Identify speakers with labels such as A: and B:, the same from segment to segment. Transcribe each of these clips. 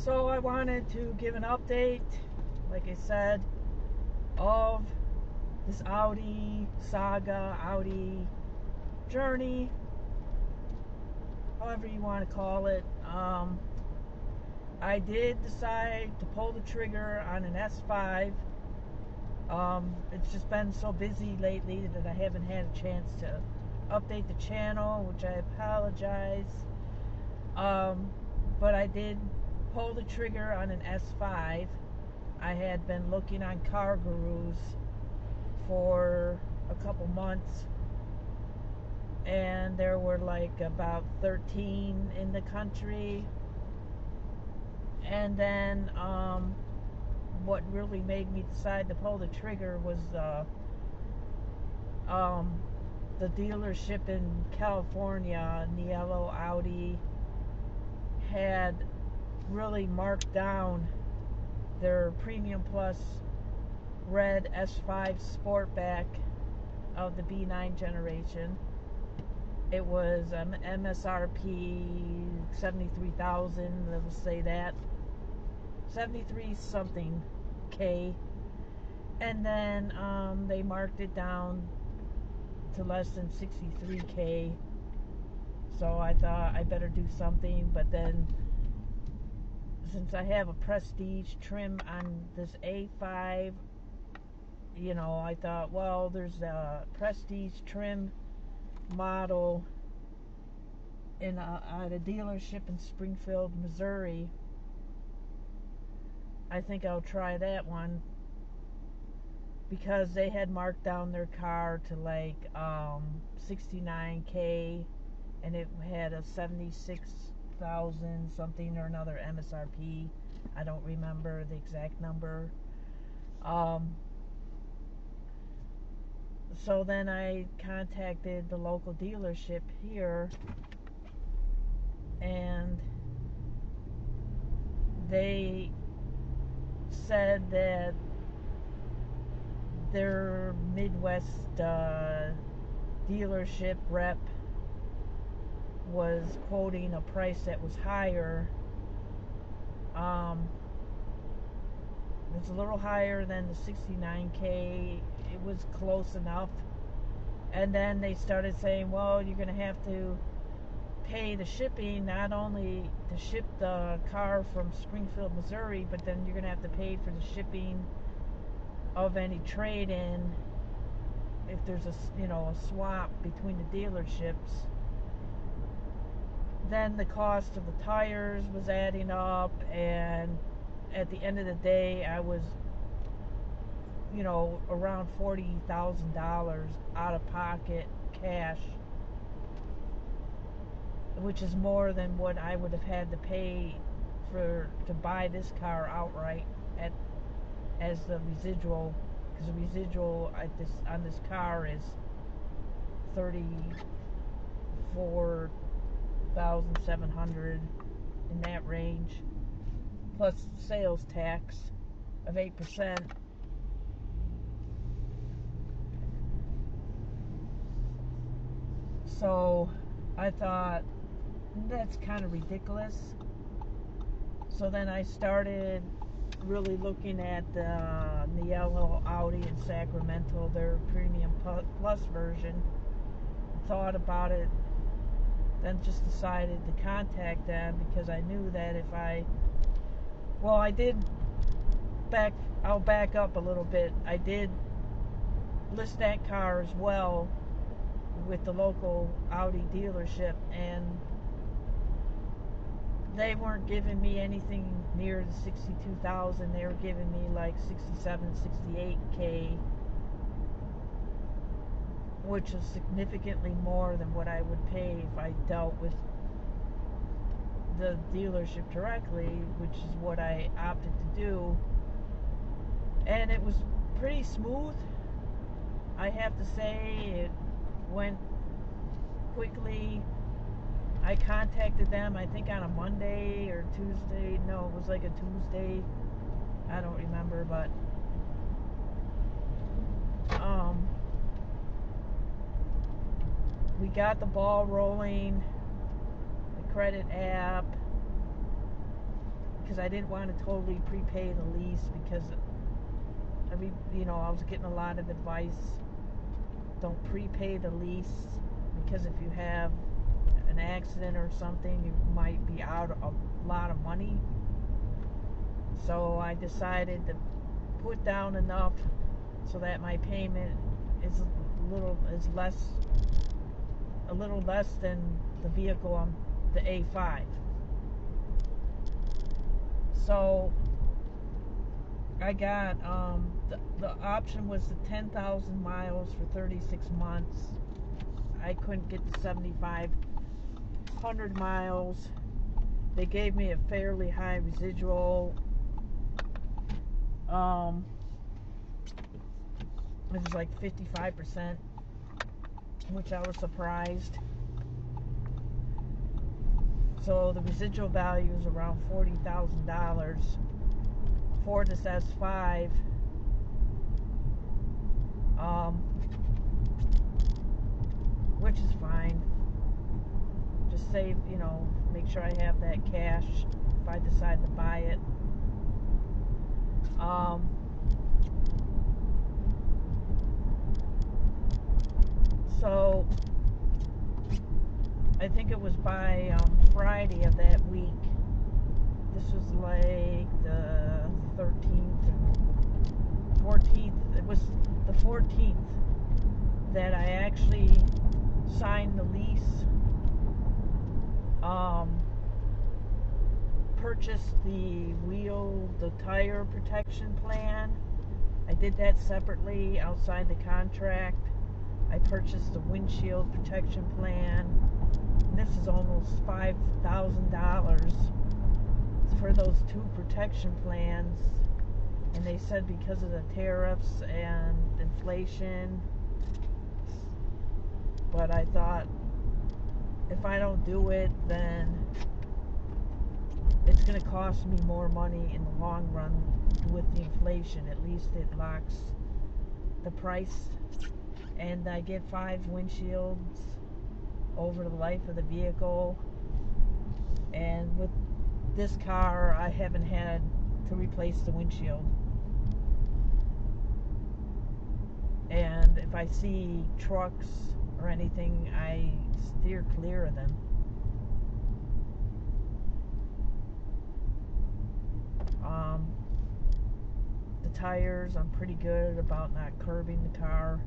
A: So I wanted to give an update, like I said, of this Audi saga, Audi journey, however you want to call it. I did decide to pull the trigger on an S5. It's just been so busy lately that I haven't had a chance to update the channel, which I apologize. But I did pull the trigger on an S5. I had been looking on Car Gurus for a couple months, and there were like about 13 in the country. And then what really made me decide to pull the trigger was the dealership in California, Niello Audi, had really marked down their Premium Plus red S5 Sportback of the B9 generation. It was MSRP 73,000, let's say that, 73 something K, and then they marked it down to less than 63K. So I thought I better do something, but then since I have a prestige trim on this A5, you know, I thought, well, there's a prestige trim model at a dealership in Springfield, Missouri. I think I'll try that one, because they had marked down their car to like 69K, and it had a 76,000 something or another MSRP. I don't remember the exact number. So then I contacted the local dealership here, and they said that their Midwest dealership rep was quoting a price that was higher. It's a little higher than the 69K. It was close enough. And then they started saying, well, you're going to have to pay the shipping, not only to ship the car from Springfield, Missouri, but then you're going to have to pay for the shipping of any trade-in if there's a swap between the dealerships. Then the cost of the tires was adding up, and at the end of the day I was around $40,000 out of pocket cash, which is more than what I would have had to pay to buy this car outright as the residual, because the residual on this car is $34,700, in that range, plus sales tax of 8%. So I thought, that's kind of ridiculous. So then I started really looking at the Niello Audi in Sacramento, their Premium Plus version. Thought about it, then just decided to contact them, because I knew that if I'll back up a little bit. I did list that car as well with the local Audi dealership, and they weren't giving me anything near the 62,000. They were giving me like 67, 68K, which is significantly more than what I would pay if I dealt with the dealership directly, which is what I opted to do. And it was pretty smooth, I have to say. It went quickly. I contacted them, I think on a Monday or Tuesday. No, it was like a Tuesday. I don't remember, but we got the ball rolling, the credit app, because I didn't want to totally prepay the lease, because I was getting a lot of advice. Don't prepay the lease, because if you have an accident or something, you might be out a lot of money. So I decided to put down enough so that my payment is a little less than the vehicle on the A5. So I got the option was the 10,000 miles for 36 months. I couldn't get the 7,500 miles. They gave me a fairly high residual. It was like 55%, which I was surprised. So the residual value is around $40,000 for this S5. Which is fine. Just save, make sure I have that cash if I decide to buy it. So I think it was by Friday of that week. This was like the 13th and 14th. It was the 14th that I actually signed the lease, purchased the tire protection plan. I did that separately outside the contract. I purchased the windshield protection plan. This is almost $5,000 for those two protection plans, and they said because of the tariffs and inflation. But I thought, if I don't do it, then it's going to cost me more money in the long run with the inflation. At least it locks the price, and I get 5 windshields over the life of the vehicle. And with this car, I haven't had to replace the windshield. And if I see trucks or anything, I steer clear of them. The tires, I'm pretty good about not curbing the car.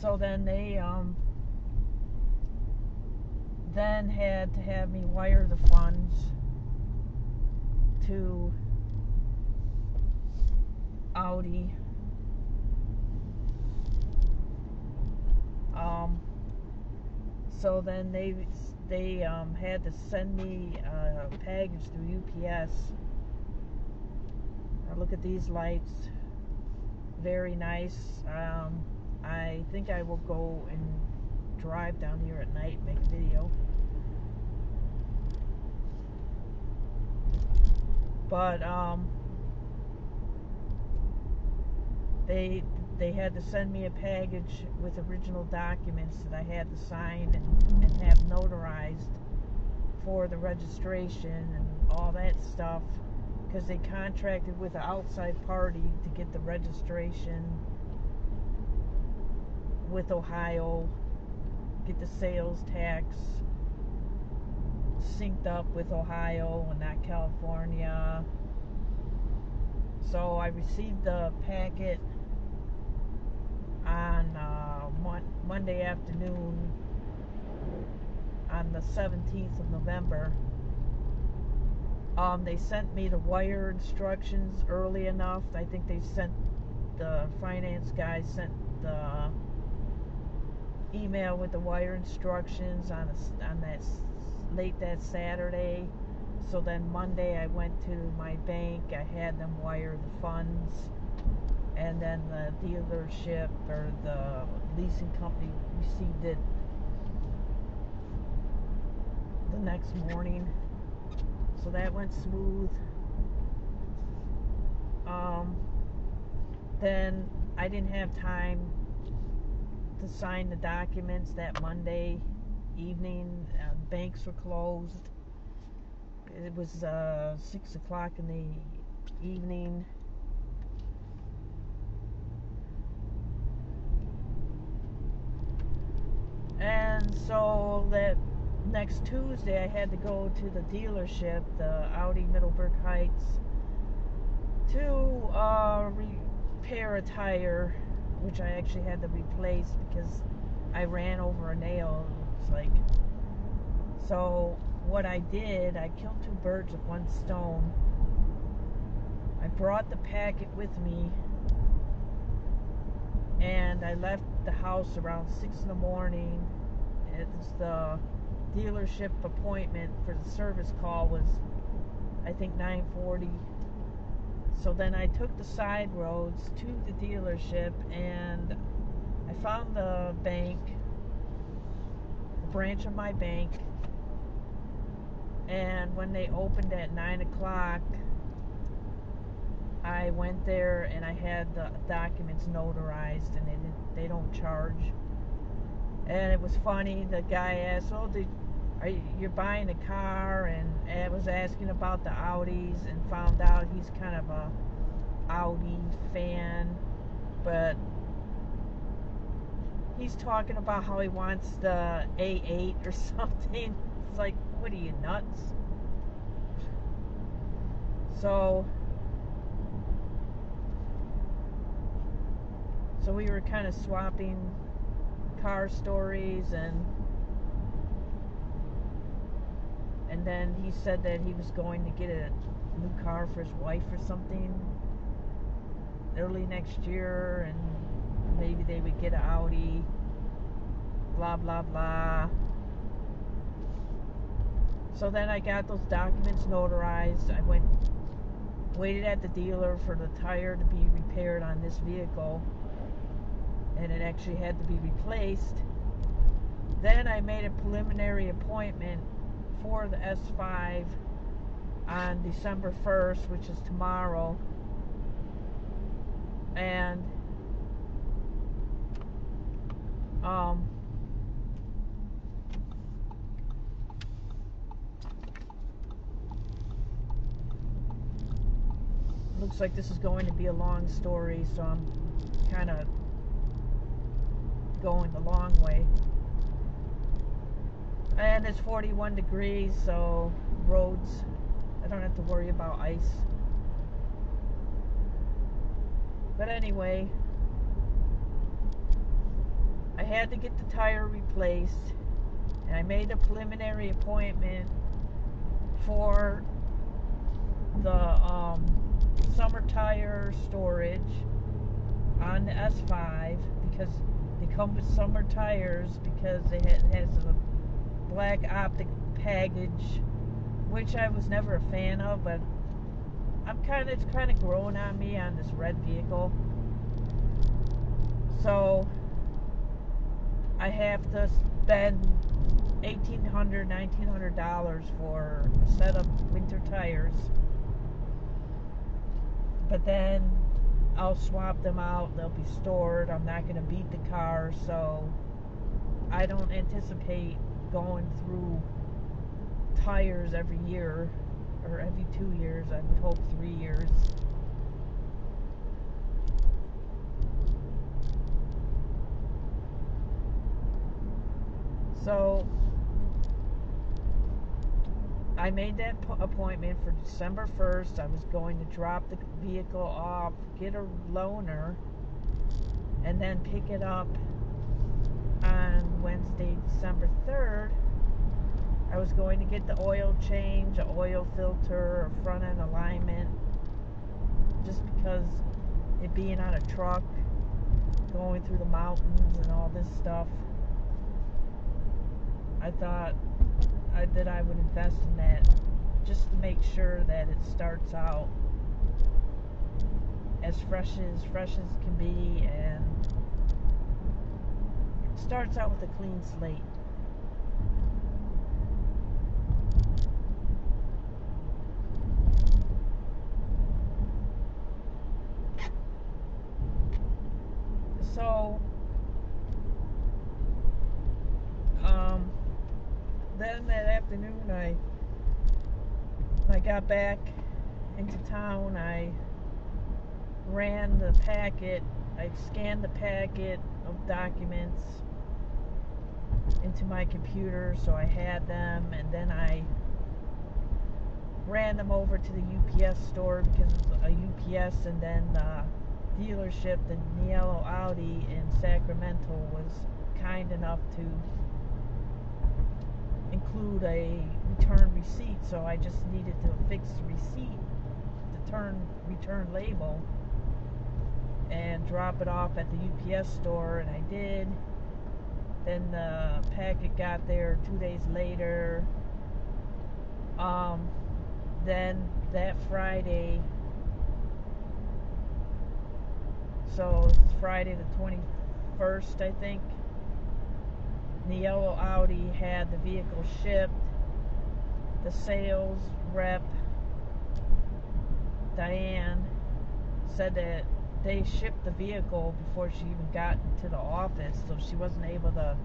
A: So then they then had to have me wire the funds to Audi. So then they had to send me a package through UPS. Now look at these lights, very nice. I think I will go and drive down here at night and make a video. But they had to send me a package with original documents that I had to sign and have notarized for the registration and all that stuff, because they contracted with an outside party to get the registration with Ohio, get the sales tax synced up with Ohio and not California. So I received the packet on Monday afternoon, on the 17th of November. They sent me the wire instructions early enough. I think they sent, the finance guy sent the email with the wire instructions on that late that Saturday. So then Monday I went to my bank, I had them wire the funds, and then the dealership or the leasing company received it the next morning. So that went smooth. Then I didn't have time to sign the documents that Monday evening. Banks were closed. It was 6 o'clock in the evening. And so that next Tuesday I had to go to the dealership, the Audi Middleburg Heights, to repair a tire, which I actually had to replace because I ran over a nail. It's like, so what I did, I killed 2 birds with 1 stone. I brought the packet with me, and I left the house around 6 in the morning. It's the dealership appointment for the service call was, I think, 9:40. So then I took the side roads to the dealership, and I found the bank, a branch of my bank, and when they opened at 9 o'clock, I went there and I had the documents notarized, and they don't charge. And it was funny, the guy asked, "Oh, you're buying a car?" And I was asking about the Audis, and found out he's kind of a Audi fan, but he's talking about how he wants the A8 or something. It's like, what are you, nuts? So we were kind of swapping car stories, and then he said that he was going to get a new car for his wife or something early next year, and maybe they would get an Audi, blah blah blah. So then I got those documents notarized. I waited at the dealer for the tire to be repaired on this vehicle, and it actually had to be replaced. Then I made a preliminary appointment for the S5 on December 1st, which is tomorrow, and looks like this is going to be a long story, so I'm kind of going the long way. And it's 41 degrees, so roads, I don't have to worry about ice. But anyway, I had to get the tire replaced, and I made a preliminary appointment for the summer tire storage on the S5, because they come with summer tires, because it has a black optic package, which I was never a fan of, but it's kind of growing on me on this red vehicle. So I have to spend $1,800, $1,900 for a set of winter tires, but then I'll swap them out. They'll be stored. I'm not going to beat the car, so I don't anticipate going through tires every year, or every 2 years. I would hope 3 years. So I made that appointment for December 1st. I was going to drop the vehicle off, get a loaner, and then pick it up on Wednesday, December 3rd. I was going to get the oil change, an oil filter, a front end alignment, just because it being on a truck, going through the mountains and all this stuff, I thought that I would invest in that, just to make sure that it starts out as fresh as can be, and starts out with a clean slate. So then that afternoon, I got back into town. I ran the packet. I scanned the packet of documents into my computer, so I had them, and then I ran them over to the UPS store, because a UPS and then the dealership, the Niello Audi in Sacramento, was kind enough to include a return receipt, so I just needed to fix the receipt, the return label, and drop it off at the UPS store, and I did. Then the packet got there 2 days later. Then that Friday, so it's Friday the 21st, I think, Niello Audi had the vehicle shipped. The sales rep, Diane, said that they shipped the vehicle before she even got to the office, so she wasn't able to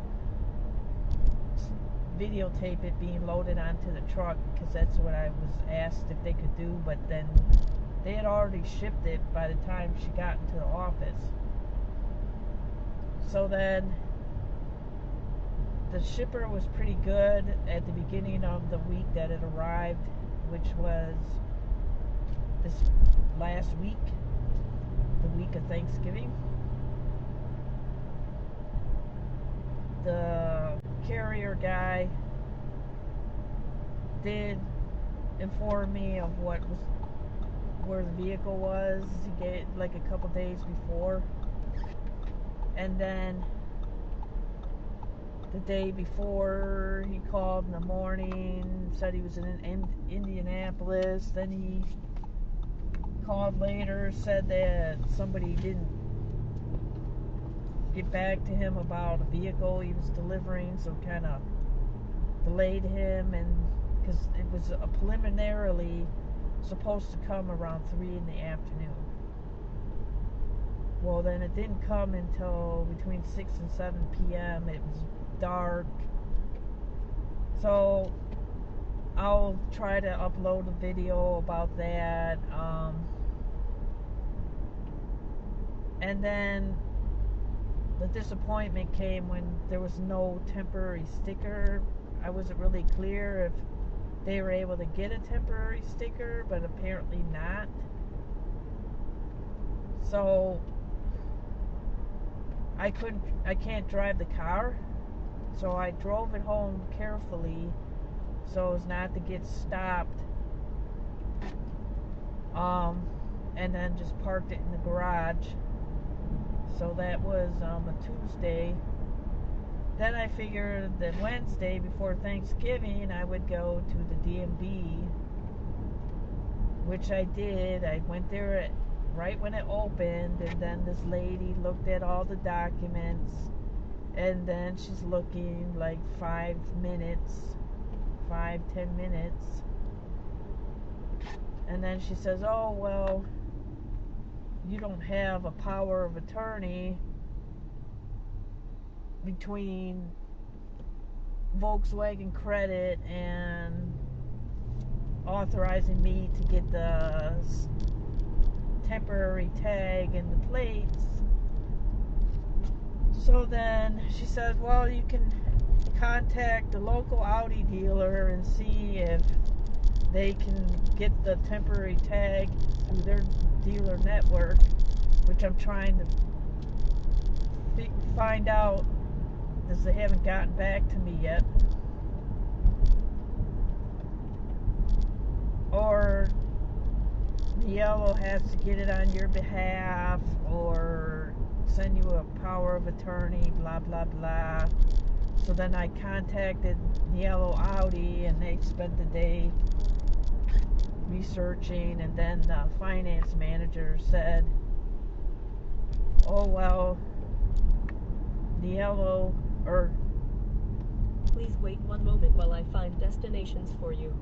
A: videotape it being loaded onto the truck, because that's what I was asked if they could do, but then they had already shipped it by the time she got into the office. So then the shipper was pretty good at the beginning of the week that it arrived, which was this last week, the week of Thanksgiving. The carrier guy did inform me of where the vehicle was. He gave like a couple days before, and then the day before he called in the morning, said he was in Indianapolis. Then he called later, said that somebody didn't get back to him about a vehicle he was delivering, so kind of delayed him, and because it was preliminarily supposed to come around 3 in the afternoon. Well, then it didn't come until between 6 and 7 p.m. It was dark. So I'll try to upload a video about that. And then the disappointment came when there was no temporary sticker. I wasn't really clear if they were able to get a temporary sticker, but apparently not. So I can't drive the car, so I drove it home carefully so as not to get stopped, and then just parked it in the garage. So that was a Tuesday. Then I figured that Wednesday before Thanksgiving I would go to the DMV, which I did. I went there right when it opened, and then this lady looked at all the documents, and then she's looking like 5, 10 minutes, and then she says, oh, well, you don't have a power of attorney between Volkswagen Credit and authorizing me to get the temporary tag and the plates. So then she said, well, you can contact the local Audi dealer and see if they can get the temporary tag through their dealer network, which I'm trying to find out, because they haven't gotten back to me yet. Or Niello has to get it on your behalf, or send you a power of attorney, blah blah blah. So then I contacted Niello Audi, and they spent the day researching, and then the finance manager said, oh, well, Niello, or
B: please wait 1 moment while I find destinations for you.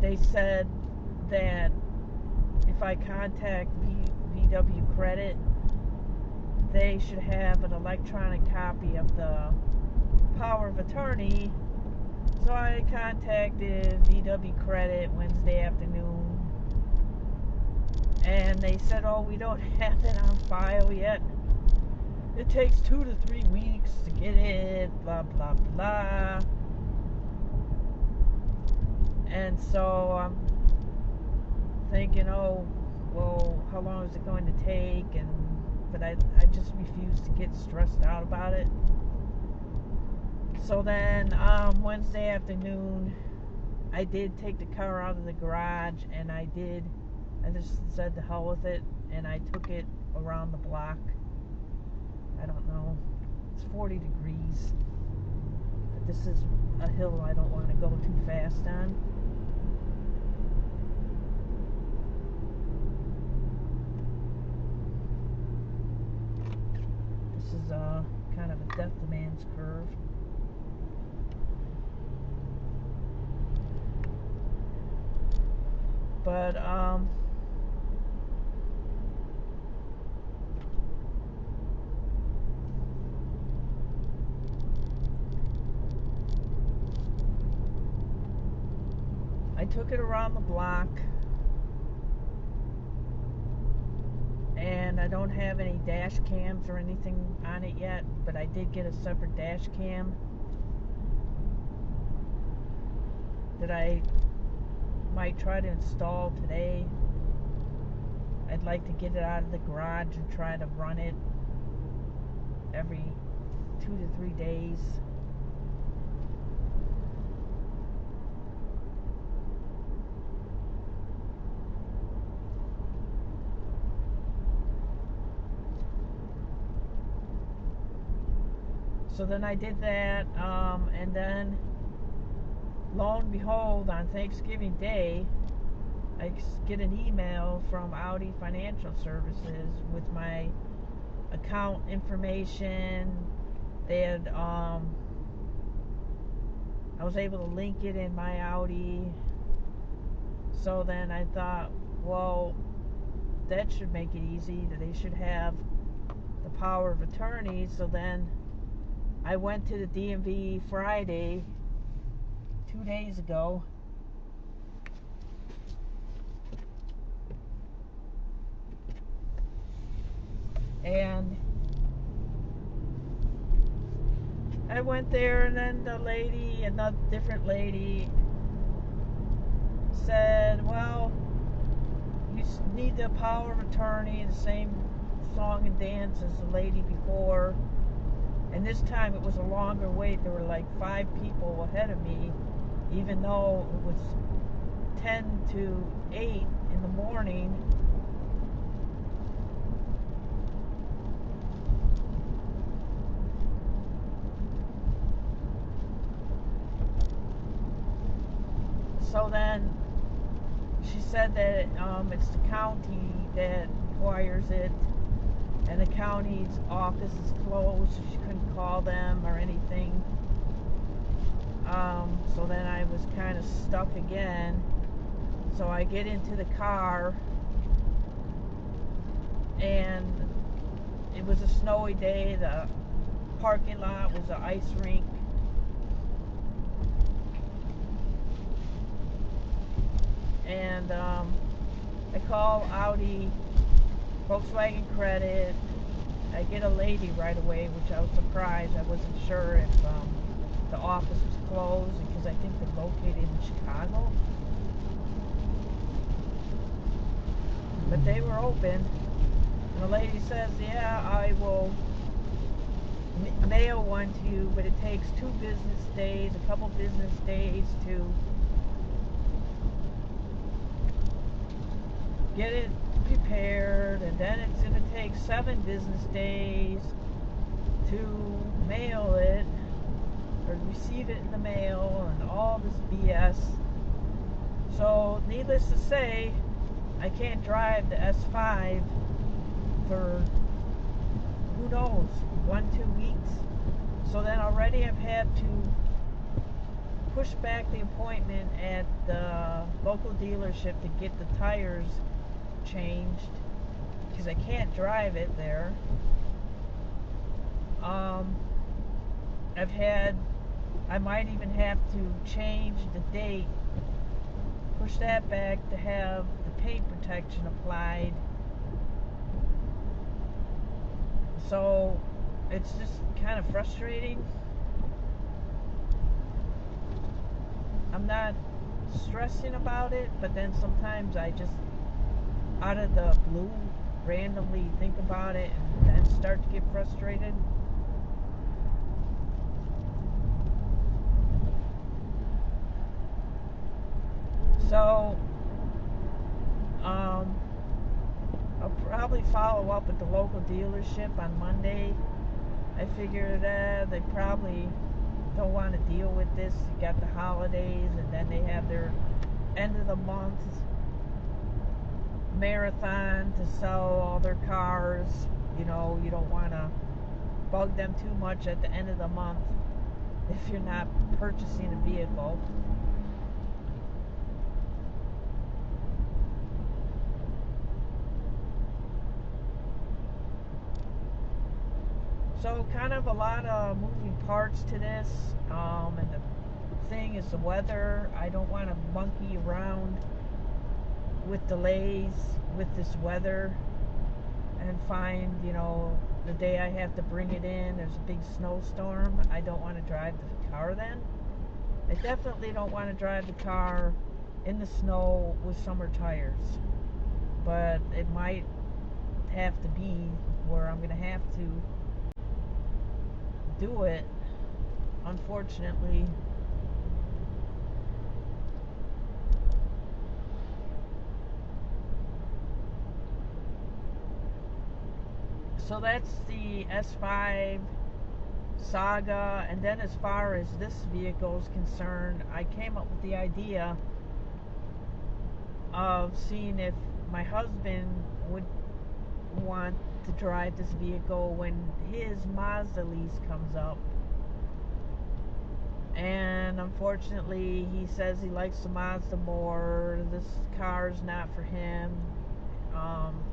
A: They said that if I contact VW Credit, they should have an electronic copy of the power of attorney. So I contacted VW Credit Wednesday afternoon, and they said, oh, we don't have it on file yet. It takes 2 to 3 weeks to get it, blah, blah, blah. And so I'm thinking, oh, well, how long is it going to take? But I just refuse to get stressed out about it. So then Wednesday afternoon, I did take the car out of the garage, and I just said to hell with it, and I took it around the block. I don't know, it's 40 degrees, but this is a hill I don't want to go too fast on. This is kind of a death demands curve. But I took it around the block, and I don't have any dash cams or anything on it yet, but I did get a separate dash cam that I might try to install today. I'd like to get it out of the garage and try to run it every 2 to 3 days. So then I did that, and then lo and behold, on Thanksgiving Day, I get an email from Audi Financial Services with my account information. They had, I was able to link it in my Audi. So then I thought, well, that should make it easy, that they should have the power of attorney. So then I went to the DMV Friday, 2 days ago, and I went there, and then the lady, another different lady, said, well, you need the power of attorney, the same song and dance as the lady before. And this time it was a longer wait. There were like 5 people ahead of me, even though it was 10 to 8 in the morning. So then she said that it's the county that requires it, and the county's office is closed, so she couldn't call them or anything. So then I was kind of stuck again. So I get into the car, and it was a snowy day. The parking lot was an ice rink. And I call Audi, Volkswagen Credit. I get a lady right away, which I was surprised. I wasn't sure if the office was closed, because I think they're located in Chicago. But they were open. And the lady says, yeah, I will mail one to you, but it takes 2 business days, a couple business days to get it prepared, and then it's going to take 7 business days to mail it or receive it in the mail, and all this BS. So needless to say, I can't drive the S5 for who knows, 1-2 weeks. So then already I've had to push back the appointment at the local dealership to get the tires changed, because I can't drive it there. Um, I might even have to change the date, push that back to have the paint protection applied. So it's just kind of frustrating. I'm not stressing about it, but then sometimes I just, out of the blue, randomly think about it and then start to get frustrated. So, I'll probably follow up with the local dealership on Monday. I figured they probably don't want to deal with this. You got the holidays, and then they have their end of the month marathon to sell all their cars. You know, you don't want to bug them too much at the end of the month if you're not purchasing a vehicle. So kind of a lot of moving parts to this, and the thing is the weather. I don't want to monkey around with delays with this weather and find, the day I have to bring it in, there's a big snowstorm. I don't want to drive the car then. I definitely don't want to drive the car in the snow with summer tires, but it might have to be where I'm going to have to do it, unfortunately. So that's the S5 saga. And then as far as this vehicle is concerned, I came up with the idea of seeing if my husband would want to drive this vehicle when his Mazda lease comes up. And unfortunately, he says he likes the Mazda more. This car's not for him.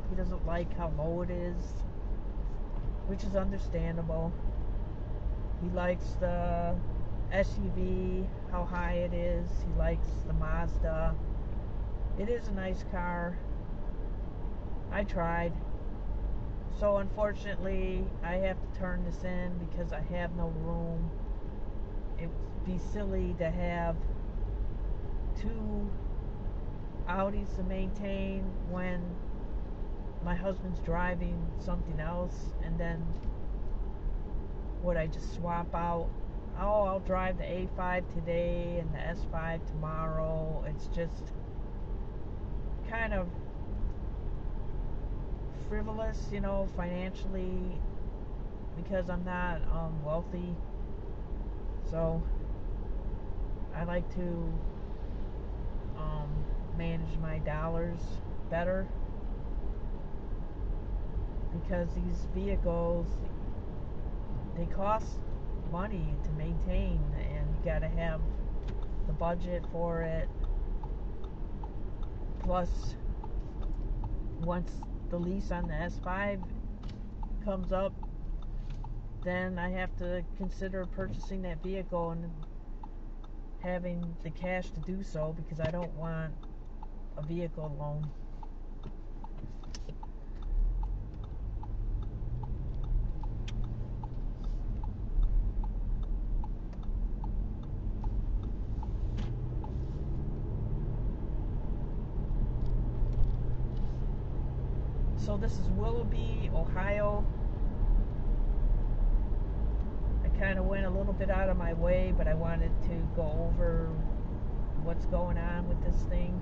A: He doesn't like how low it is, which is understandable. He likes the SUV, how high it is. He likes the Mazda. It is a nice car. I tried. So unfortunately, I have to turn this in because I have no room. It would be silly to have two Audis to maintain when my husband's driving something else, and then would I just swap out? Oh, I'll drive the A5 today and the S5 tomorrow. It's just kind of frivolous, financially, because I'm not wealthy. So I like to manage my dollars better, because these vehicles, they cost money to maintain, and you got to have the budget for it. Plus, once the lease on the S5 comes up, then I have to consider purchasing that vehicle and having the cash to do so, because I don't want a vehicle loan. So this is Willoughby, Ohio. I kind of went a little bit out of my way, but I wanted to go over what's going on with this thing.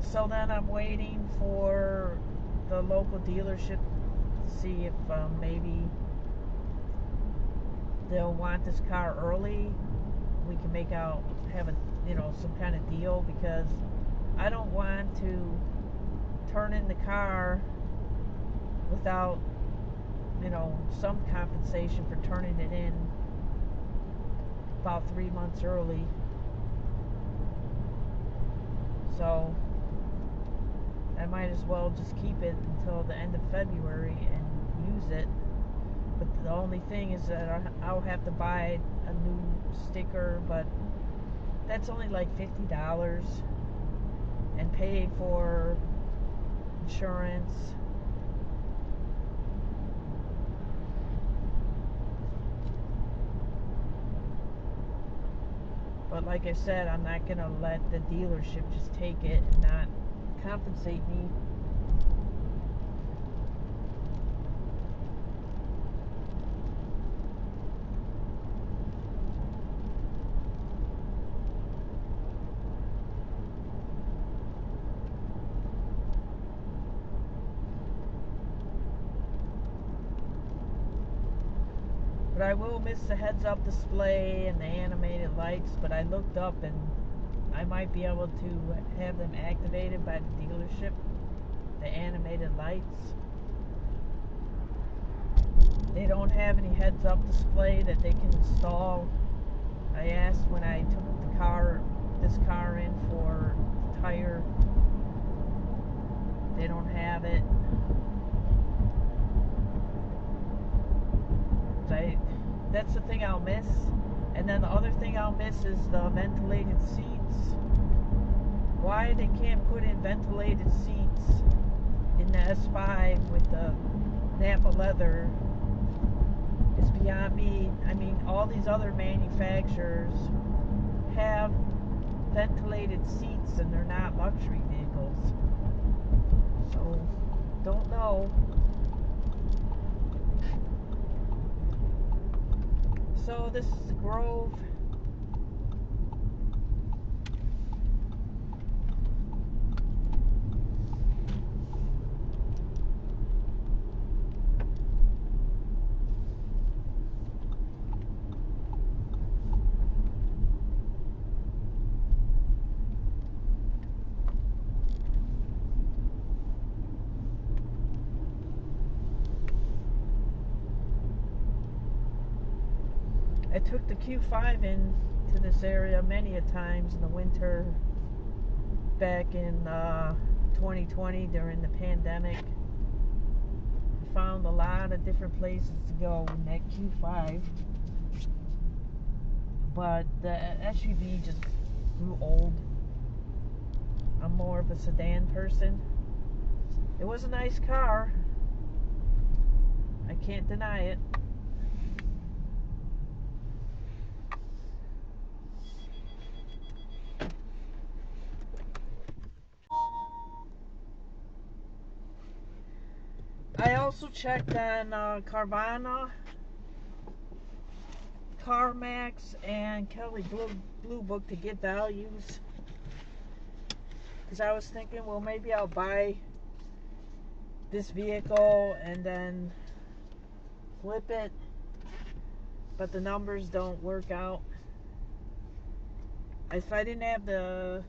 A: So then I'm waiting for the local dealership to see if maybe they'll want this car early. We can have some kind of deal, because I don't want to turn in the car without, some compensation for turning it in about 3 months early. So I might as well just keep it until the end of February and use it. But the only thing is that I'll have to buy a new sticker, but that's only like $50, and pay for insurance. But like I said, I'm not going to let the dealership just take it and not compensate me. But I will miss the heads-up display and the animated lights. But I looked up and I might be able to have them activated by the dealership, the animated lights. They don't have any heads-up display that they can install. I asked when I took this car in for tire. They don't have it. That's the thing I'll miss. And then the other thing I'll miss is the ventilated seats. Why they can't put in ventilated seats in the S5 with the Napa leather is beyond me. I mean, all these other manufacturers have ventilated seats and they're not luxury vehicles. So, don't know. So this is the Grove. I took the Q5 into this area many a times in the winter back in 2020 during the pandemic. I found a lot of different places to go in that Q5, but the SUV just grew old. I'm more of a sedan person. It was a nice car, I can't deny it. I also checked on Carvana, CarMax, and Kelley Blue Book to get values. Because I was thinking, well, maybe I'll buy this vehicle and then flip it. But the numbers don't work out. If I didn't have the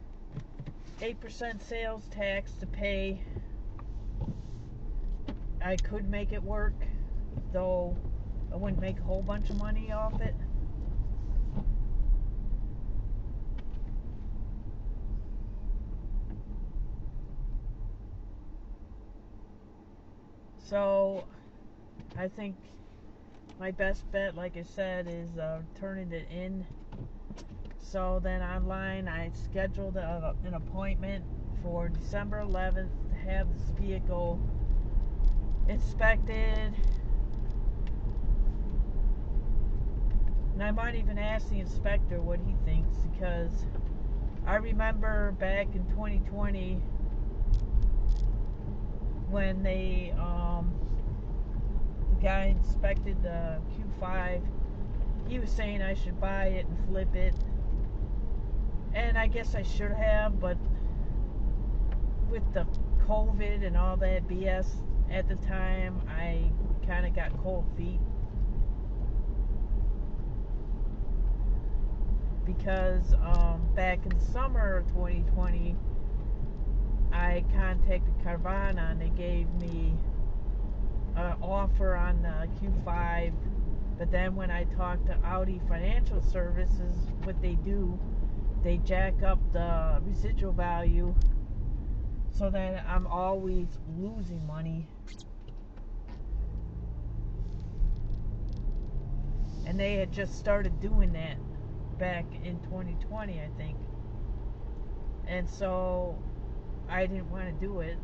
A: 8% sales tax to pay, I could make it work, though I wouldn't make a whole bunch of money off it. So I think my best bet, like I said, is turning it in. So then online I scheduled an appointment for December 11th to have this vehicle inspected, and I might even ask the inspector what he thinks, because I remember back in 2020 when the guy inspected the Q5, he was saying I should buy it and flip it, and I guess I should have, but with the COVID and all that BS at the time, I kind of got cold feet, because back in the summer of 2020 I contacted Carvana and they gave me an offer on the Q5, but then when I talked to Audi Financial Services, what they do, they jack up the residual value, so that I'm always losing money. And they had just started doing that back in 2020, I think. And so I didn't want to do it.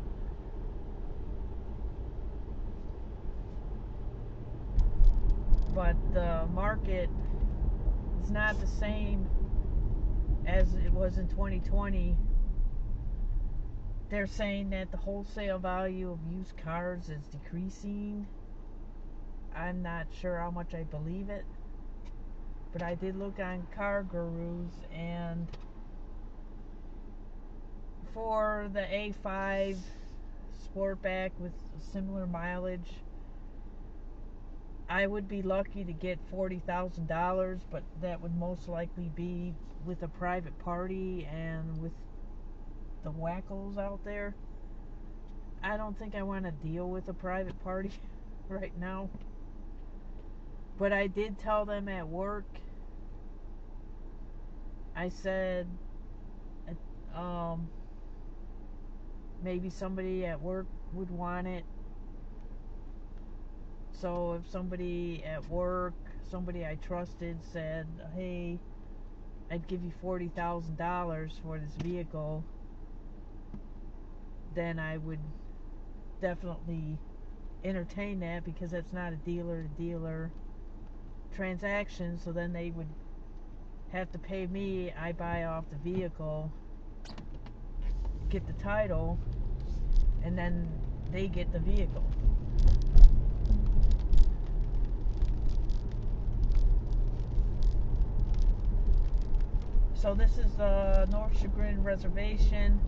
A: But the market is not the same as it was in 2020. They're saying that the wholesale value of used cars is decreasing. I'm not sure how much I believe it, but I did look on Car Gurus, and for the A5 Sportback with similar mileage, I would be lucky to get $40,000, but that would most likely be with a private party and with the wackos out there. I don't think I want to deal with a private party right now. But I did tell them at work, I said, maybe somebody at work would want it. So if somebody at work, somebody I trusted, said, hey, I'd give you $40,000 for this vehicle, then I would definitely entertain that, because that's not a dealer-to-dealer transaction. So then they would have to pay me. I buy off the vehicle, get the title, and then they get the vehicle. So this is the North Chagrin Reservation.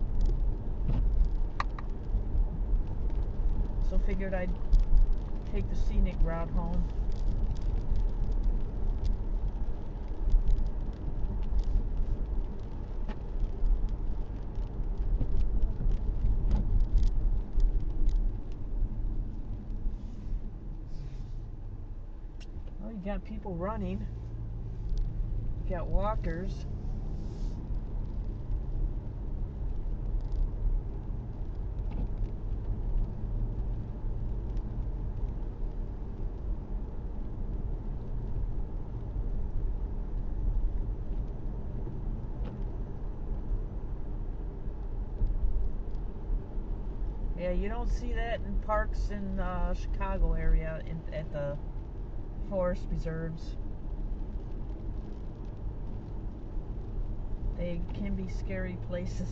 A: So figured I'd take the scenic route home. Well, you got people running. You got walkers. Yeah, you don't see that in parks in the Chicago area at the forest reserves. They can be scary places.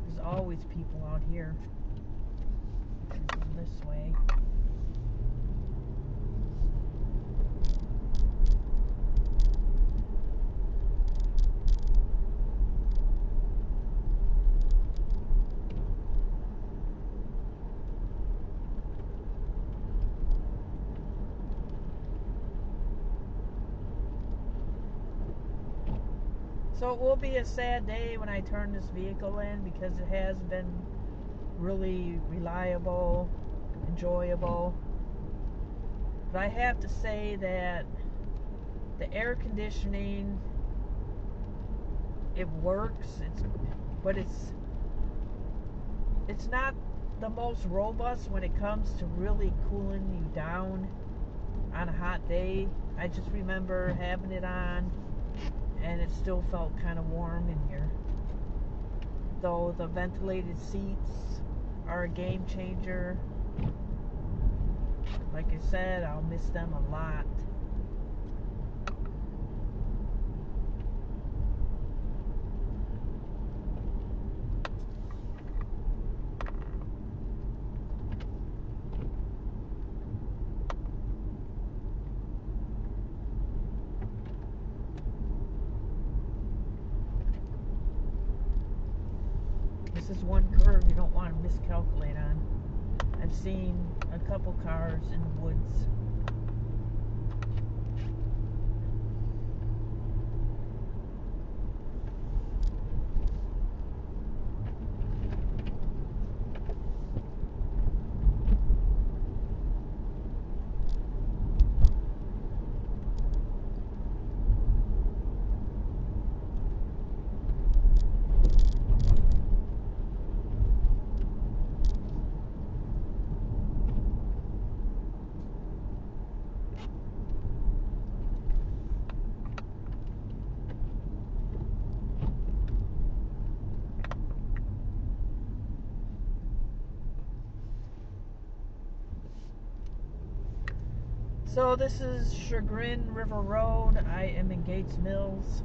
A: There's always people out here. Go this way. So it will be a sad day when I turn this vehicle in, because it has been really reliable, enjoyable. But I have to say that the air conditioning, it works, but it's not the most robust when it comes to really cooling you down on a hot day. I just remember having it on, and it still felt kind of warm in here. Though the ventilated seats are a game changer. Like I said, I'll miss them a lot. This is one curve you don't want to miscalculate on. I've seen a couple cars in the woods. So this is Chagrin River Road. I am in Gates Mills.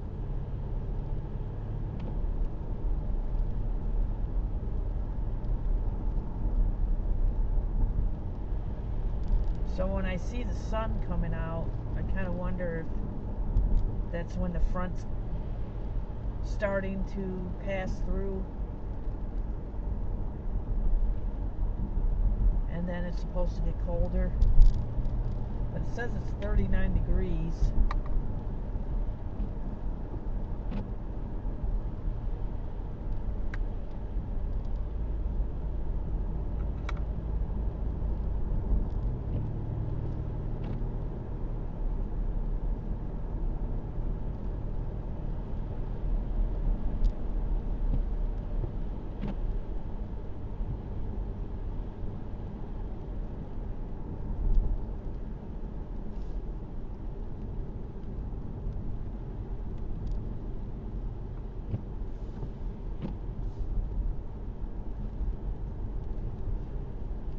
A: So when I see the sun coming out, I kind of wonder if that's when the front's starting to pass through. And then it's supposed to get colder. But it says it's 39 degrees.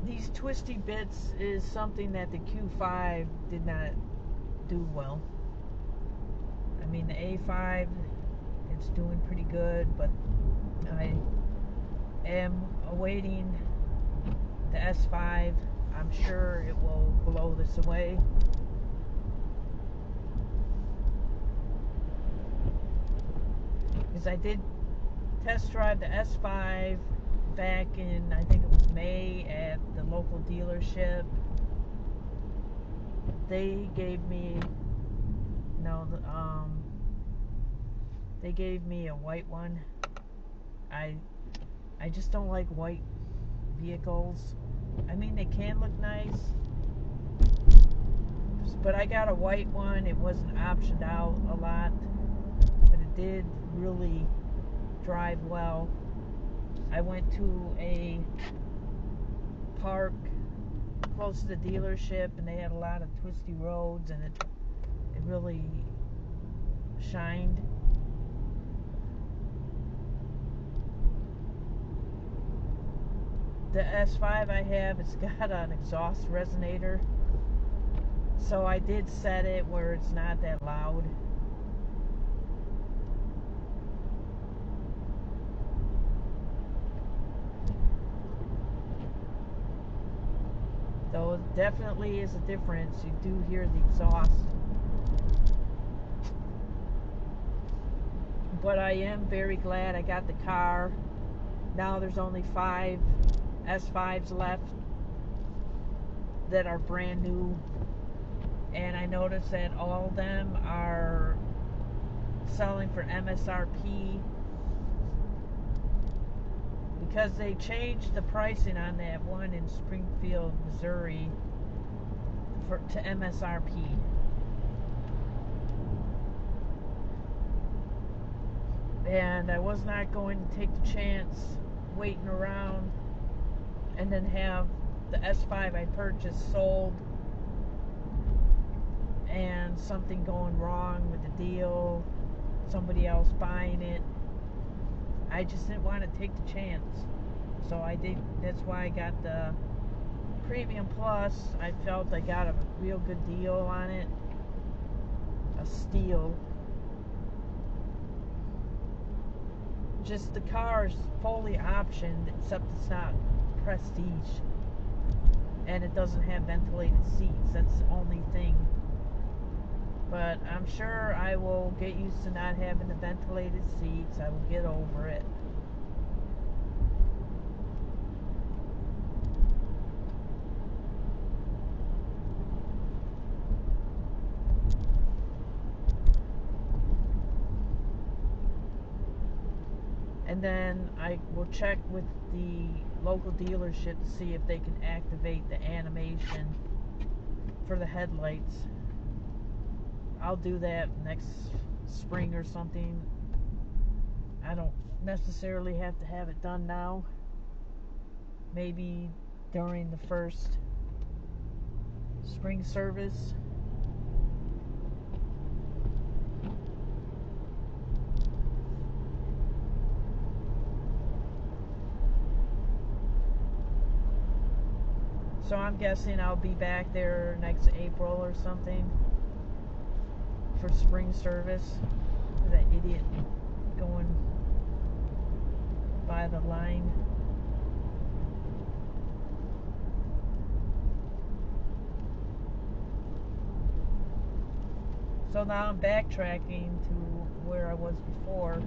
A: These twisty bits is something that the Q5 did not do well. I mean, the A5, it's doing pretty good, but I am awaiting the S5. I'm sure it will blow this away. Because I did test drive the S5 back in, I think it was May, at the local dealership. They gave me, they gave me a white one. I just don't like white vehicles. I mean, they can look nice, but I got a white one. It wasn't optioned out a lot, but it did really drive well. I went to a park close to the dealership, and they had a lot of twisty roads, and it really shined. The S5 I have, it's got an exhaust resonator, so I did set it where it's not that loud. So it definitely is a difference. You do hear the exhaust. But I am very glad I got the car. Now there's only 5 S5s left that are brand new. And I noticed that all of them are selling for MSRP. Because they changed the pricing on that one in Springfield, Missouri to MSRP. And I was not going to take the chance waiting around and then have the S5 I purchased sold and something going wrong with the deal, somebody else buying it. I just didn't want to take the chance. So I did. That's why I got the Premium Plus. I felt I got a real good deal on it. A steal. Just the car is fully optioned, except it's not prestige. And it doesn't have ventilated seats. That's the only thing. But I'm sure I will get used to not having the ventilated seats. I will get over it. And then I will check with the local dealership to see if they can activate the animation for the headlights. I'll do that next spring or something. I don't necessarily have to have it done now. Maybe during the first spring service. So I'm guessing I'll be back there next April or something for spring service. That idiot going by the line. So now I'm backtracking to where I was before.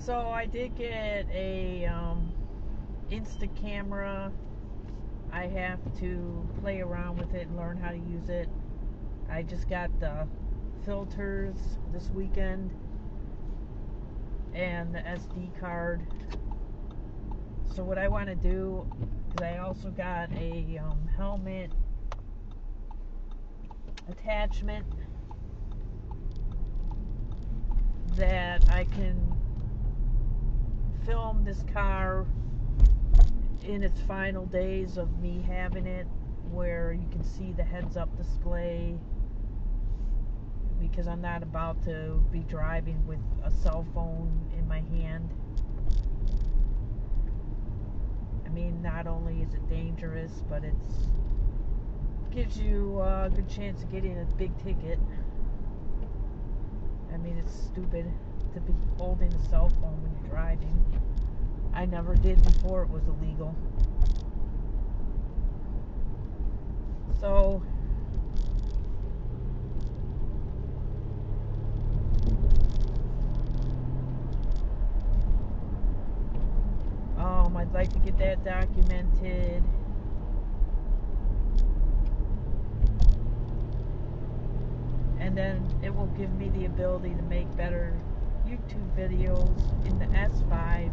A: So I did get a Insta camera. I have to play around with it and learn how to use it. I just got the filters this weekend and the SD card. So what I want to do is I also got a helmet attachment that I can film this car in its final days of me having it, where you can see the heads-up display, because I'm not about to be driving with a cell phone in my hand. I mean, not only is it dangerous, but it gives you a good chance of getting a big ticket. I mean, it's stupid to be holding a cell phone when you're driving. I never did before it was illegal. So I'd like to get that documented. And then it will give me the ability to make better YouTube videos in the S5.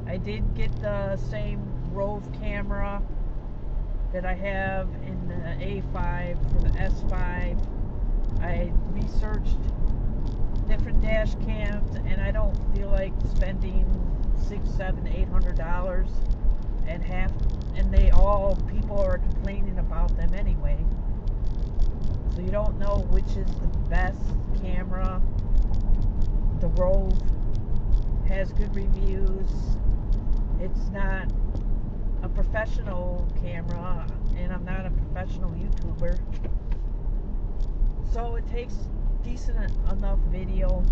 A: I did get the same Rove camera that I have in the A5 for the S5. I researched different dash cams, and I don't feel like spending $600, $700, $800 and people are complaining about them anyway. So you don't know which is the best camera. The Rove has good reviews. It's not a professional camera, and I'm not a professional YouTuber. So it takes decent enough video.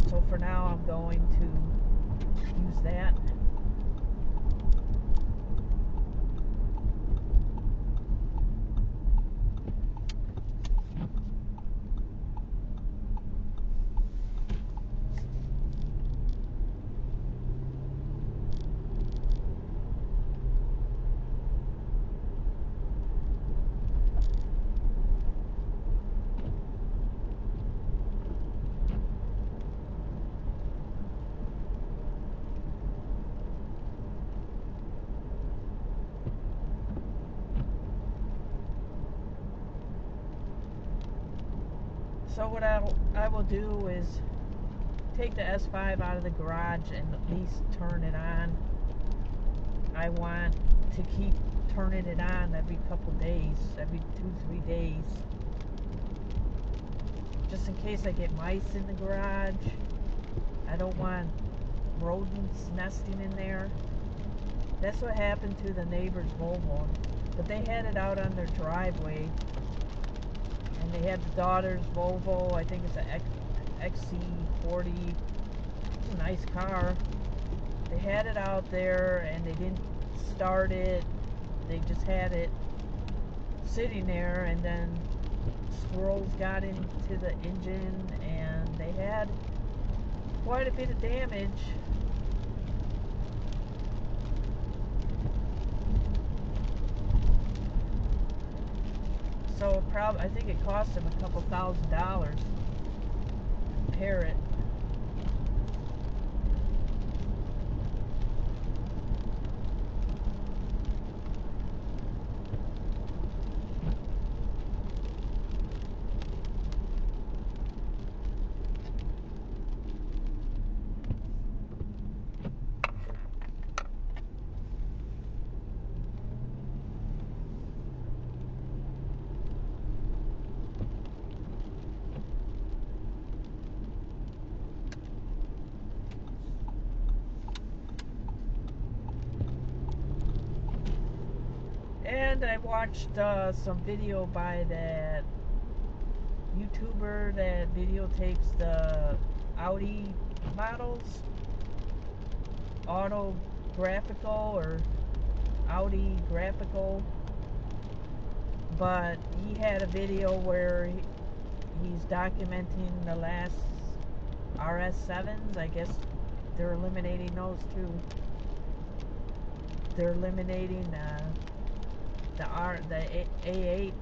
A: So for now I'm going to use that. So what I will do is take the S5 out of the garage and at least turn it on. I want to keep turning it on every couple days, every 2-3 days, just in case I get mice in the garage. I don't want rodents nesting in there. That's what happened to the neighbor's Volvo, but they had it out on their driveway. And they had the daughter's Volvo, I think it's an XC40, it's a nice car. They had it out there and they didn't start it, they just had it sitting there, and then squirrels got into the engine, and they had quite a bit of damage. So I think it cost them a couple $1,000 to repair it. And I watched some video by that YouTuber that videotapes the Audi models, Autographical or Audi Graphical, but he had a video where he's documenting the last RS7s. I guess they're eliminating those too. They're eliminating the A8.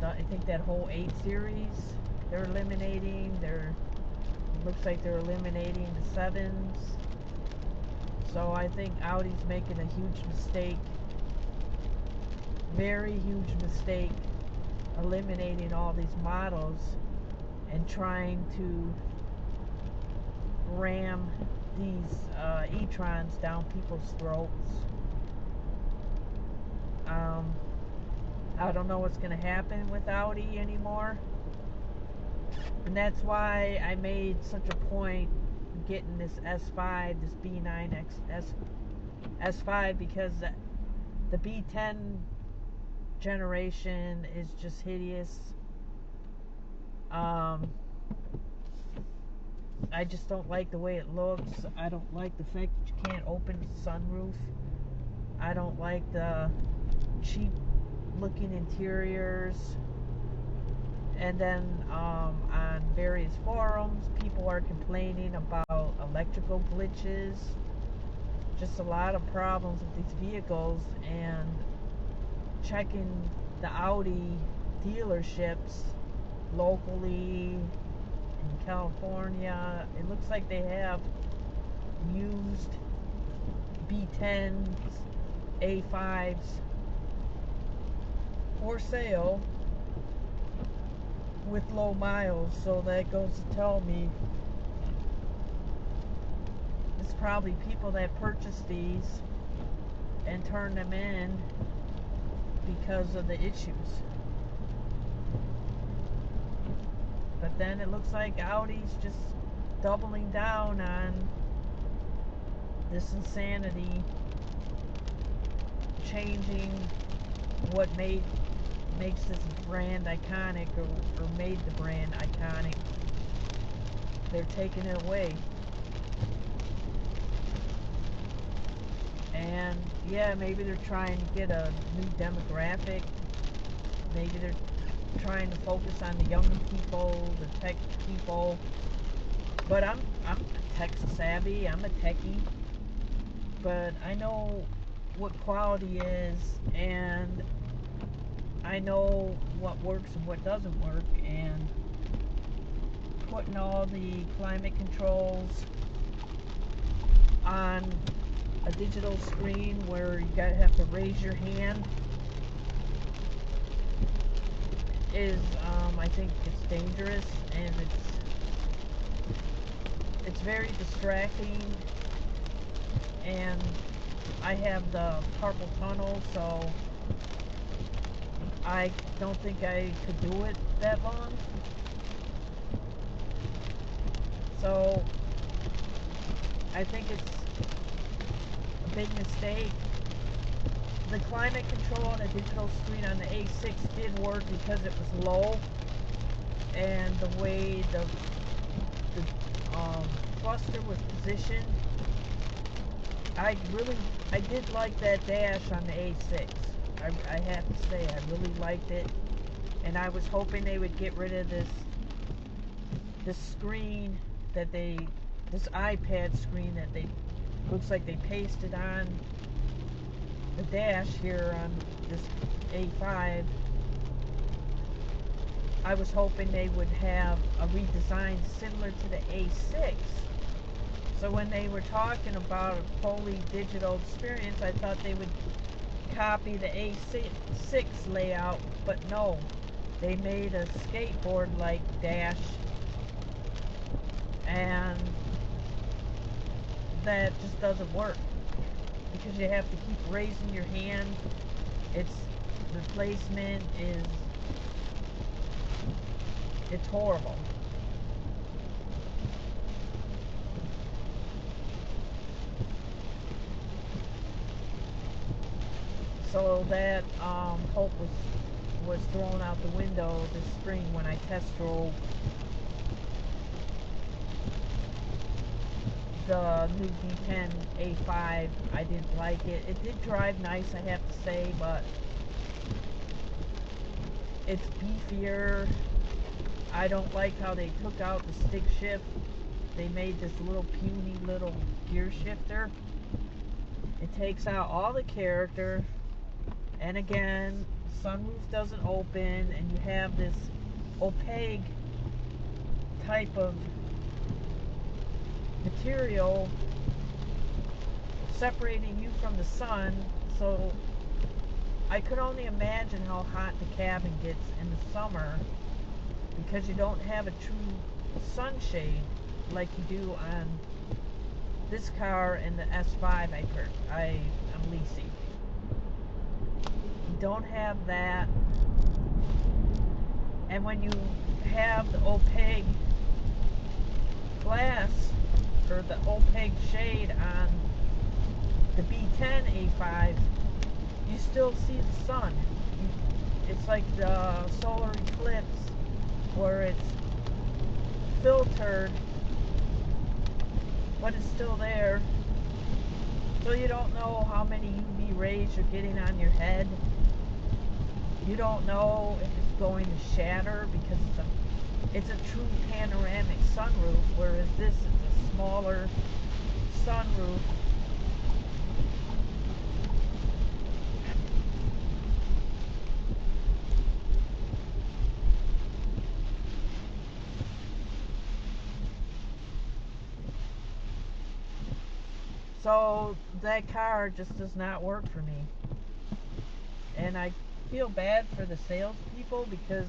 A: I think that whole 8 series they're eliminating. Looks like they're eliminating the 7s. So I think Audi's making a huge mistake, very huge mistake, eliminating all these models and trying to ram these e-trons down people's throats. I don't know what's going to happen with Audi anymore, and that's why I made such a point getting this S5, this B9 S5, because the B10 generation is just hideous. I just don't like the way it looks. I don't like the fact that you can't open the sunroof. I don't like the cheap looking interiors. And then on various forums, people are complaining about electrical glitches. Just a lot of problems with these vehicles. And checking the Audi dealerships locally in California, it looks like they have used B10s, A5s for sale with low miles. So that goes to tell me it's probably people that purchase these and turn them in because of the issues. But then it looks like Audi's just doubling down on this insanity, changing what makes this brand iconic, or made the brand iconic. They're taking it away. And yeah, maybe they're trying to get a new demographic. Maybe they're trying to focus on the young people, the tech people. But I'm tech savvy, I'm a techie. But I know what quality is, and I know what works and what doesn't work, and putting all the climate controls on a digital screen where you have to raise your hand is, I think it's dangerous, and it's very distracting. And I have the carpal tunnel, so I don't think I could do it that long. So I think it's a big mistake. The climate control on a digital screen on the A6 did work because it was low, and the way the cluster was positioned, I did like that dash on the A6. I have to say, I really liked it. And I was hoping they would get rid of this screen that this iPad screen that looks like they pasted on the dash here on this A5. I was hoping they would have a redesign similar to the A6. So when they were talking about a fully digital experience, I thought they would copy the A6 layout, but no. They made a skateboard-like dash, and that just doesn't work because you have to keep raising your hand. The placement is, it's horrible. So that hope was thrown out the window this spring when I test drove the new B9 A5. I didn't like it. It did drive nice, I have to say, but it's beefier. I don't like how they took out the stick shift. They made this little puny little gear shifter. It takes out all the character, and again, sunroof doesn't open, and you have this opaque type of material separating you from the sun. So I could only imagine how hot the cabin gets in the summer because you don't have a true sunshade like you do on this car and the S5 I'm leasing. You don't have that, and when you have the opaque glass or the opaque shade on the B9 A5, you still see the sun. It's like the solar eclipse where it's filtered, but it's still there. So you don't know how many UV rays you're getting on your head. You don't know if it's going to shatter because it's a true panoramic sunroof, whereas this is a smaller sunroof. So that car just does not work for me. And I feel bad for the salespeople because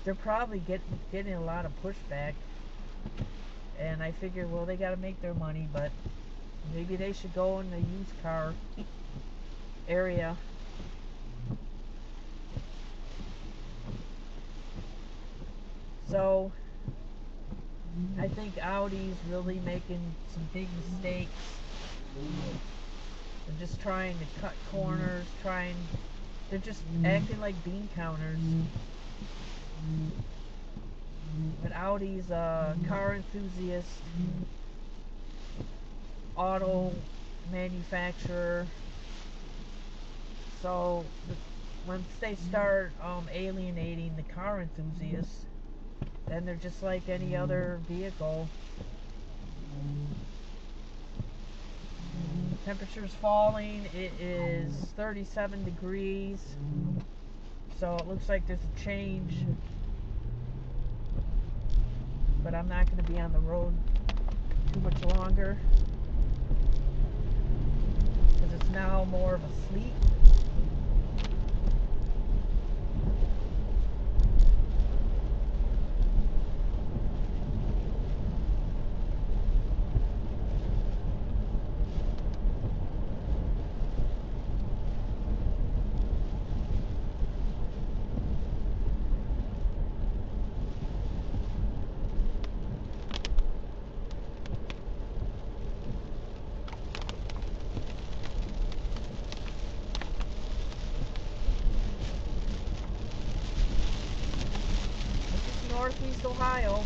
A: they're probably getting a lot of pushback. And I figure, well, they got to make their money, but maybe they should go in the used car area. So I think Audi's really making some big mistakes. They're just trying to cut corners, they're just acting like bean counters. But Audi's a car enthusiast, auto manufacturer. So once they start alienating the car enthusiasts, then they're just like any other vehicle. Temperature's falling. It is 37 degrees. So it looks like there's a change. But I'm not going to be on the road too much longer because it's now more of a sleet. Northeast Ohio,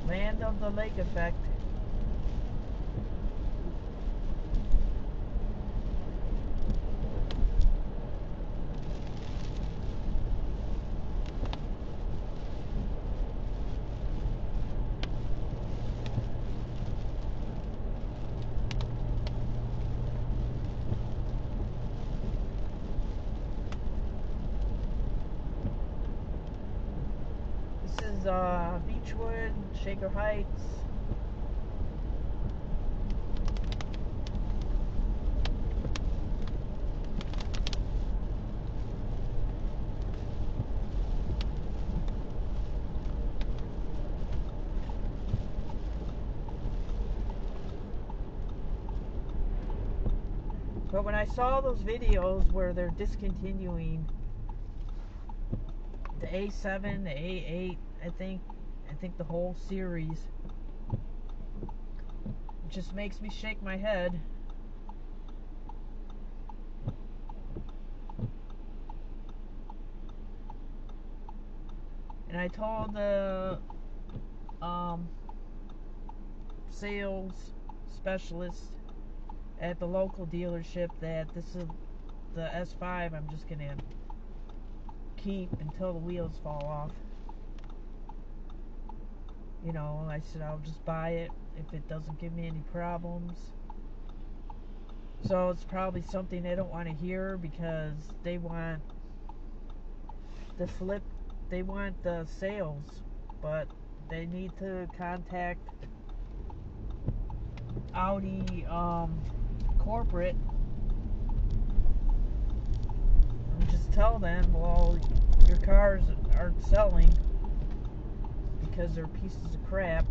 A: land of the lake effect. Beechwood, Shaker Heights. But when I saw those videos where they're discontinuing the A7, the A8, I think the whole series, it just makes me shake my head. And I told the sales specialist at the local dealership that this is the S5 I'm just gonna keep until the wheels fall off. You know, I said I'll just buy it if it doesn't give me any problems. So it's probably something they don't want to hear, because they want the sales, but they need to contact Audi corporate and just tell them, well, your cars aren't selling because they're pieces of crap.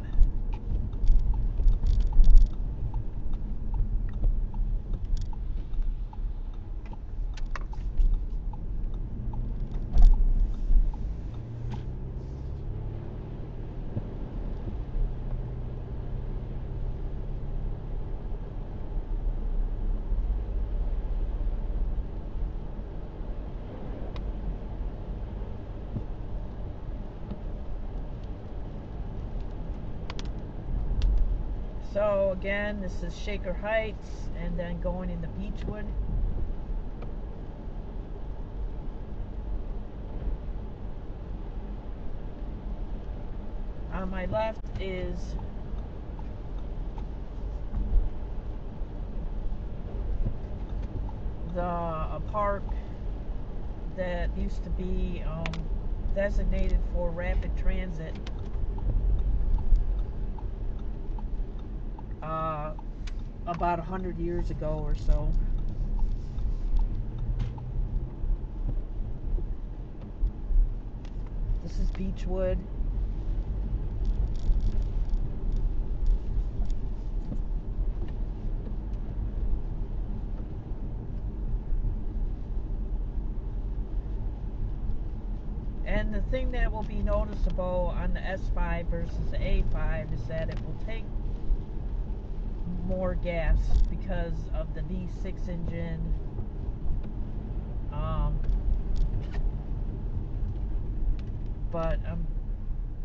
A: So again, this is Shaker Heights, and then going into Beechwood. On my left is a park that used to be designated for rapid transit. About 100 years ago or so. This is Beechwood. And the thing that will be noticeable on the S5 versus the A5 is that it will take more gas because of the V6 engine. But I'm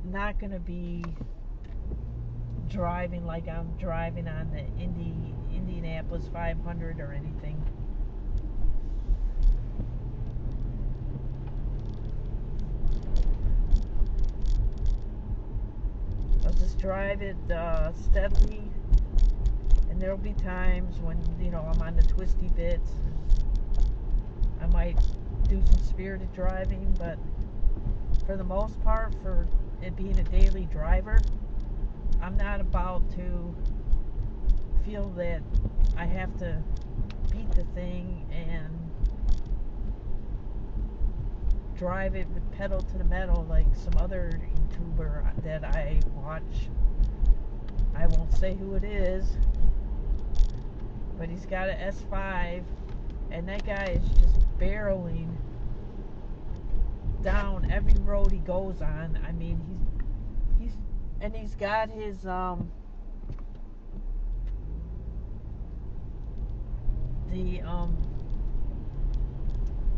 A: not going to be driving like I'm driving on the Indianapolis 500 or anything. I'll just drive it steadily. And there'll be times when, you know, I'm on the twisty bits. I might do some spirited driving, but for the most part, for it being a daily driver, I'm not about to feel that I have to beat the thing and drive it with pedal to the metal like some other YouTuber that I watch. I won't say who it is, but he's got an S5, and that guy is just barreling down every road he goes on. I mean, he's got his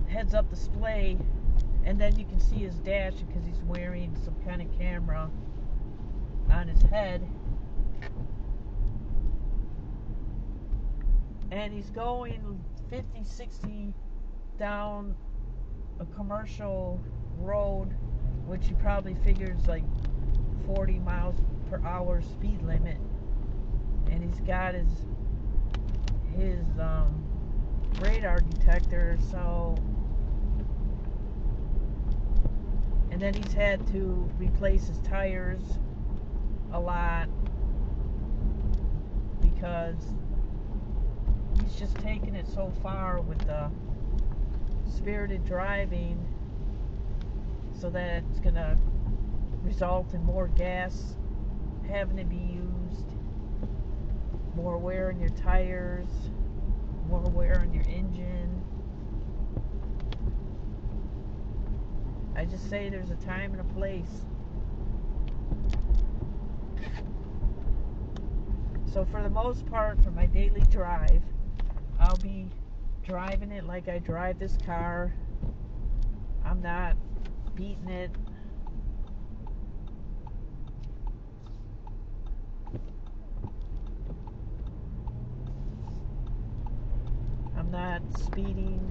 A: heads up display, and then you can see his dash because he's wearing some kind of camera on his head. And he's going 50, 60 down a commercial road, which he probably figures like 40 miles per hour speed limit. And he's got his radar detector, so, And then he's had to replace his tires a lot because he's just taken it so far with the spirited driving, so that it's going to result in more gas having to be used, more wear on your tires, more wear on your engine. I just say there's a time and a place. So for the most part, for my daily drive, I'll be driving it like I drive this car. I'm not beating it. I'm not speeding.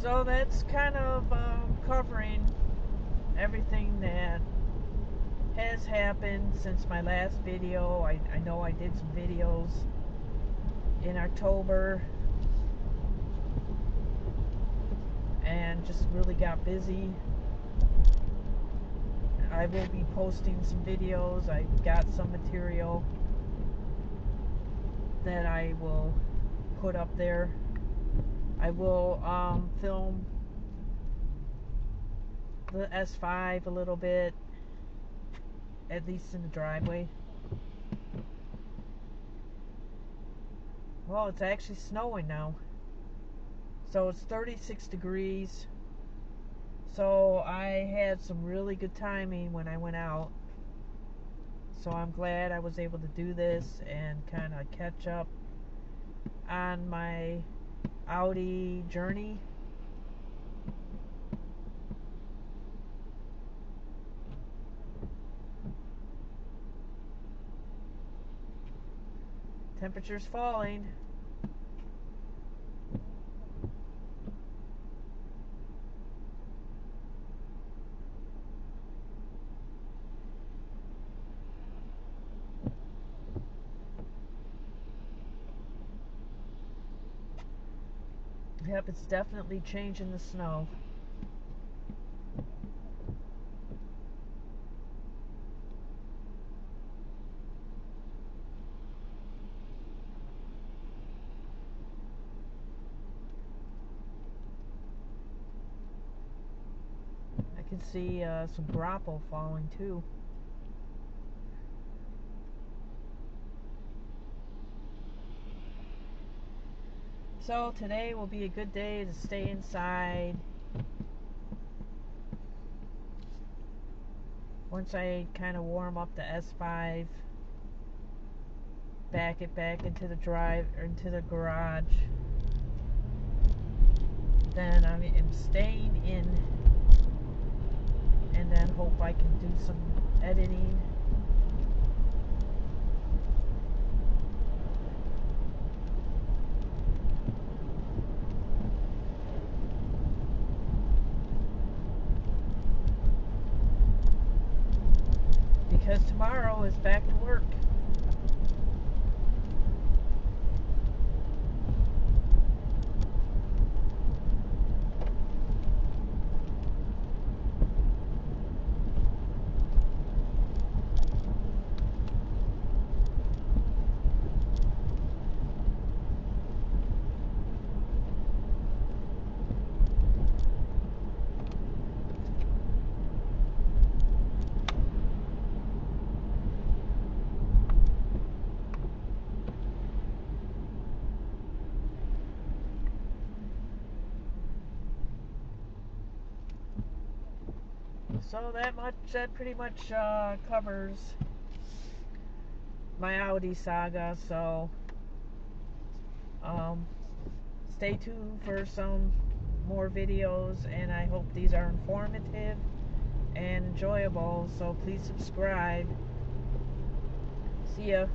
A: So that's kind of covering everything that has happened since my last video. I know I did some videos in October and just really got busy. I will be posting some videos. I got some material that I will put up there. I will film the S5 a little bit, at least in the driveway. Well, it's actually snowing now. So it's 36 degrees. So I had some really good timing when I went out. So I'm glad I was able to do this and kind of catch up on my Audi journey. Temperature's falling. Yep, it's definitely changing the snow. I can see some grapple falling too. So today will be a good day to stay inside. Once I kind of warm up the S5, back it back into the garage, then I am staying in, and then hope I can do some editing. Because tomorrow is back to work. So that pretty much covers my Audi saga. So stay tuned for some more videos, and I hope these are informative and enjoyable, so please subscribe. See ya.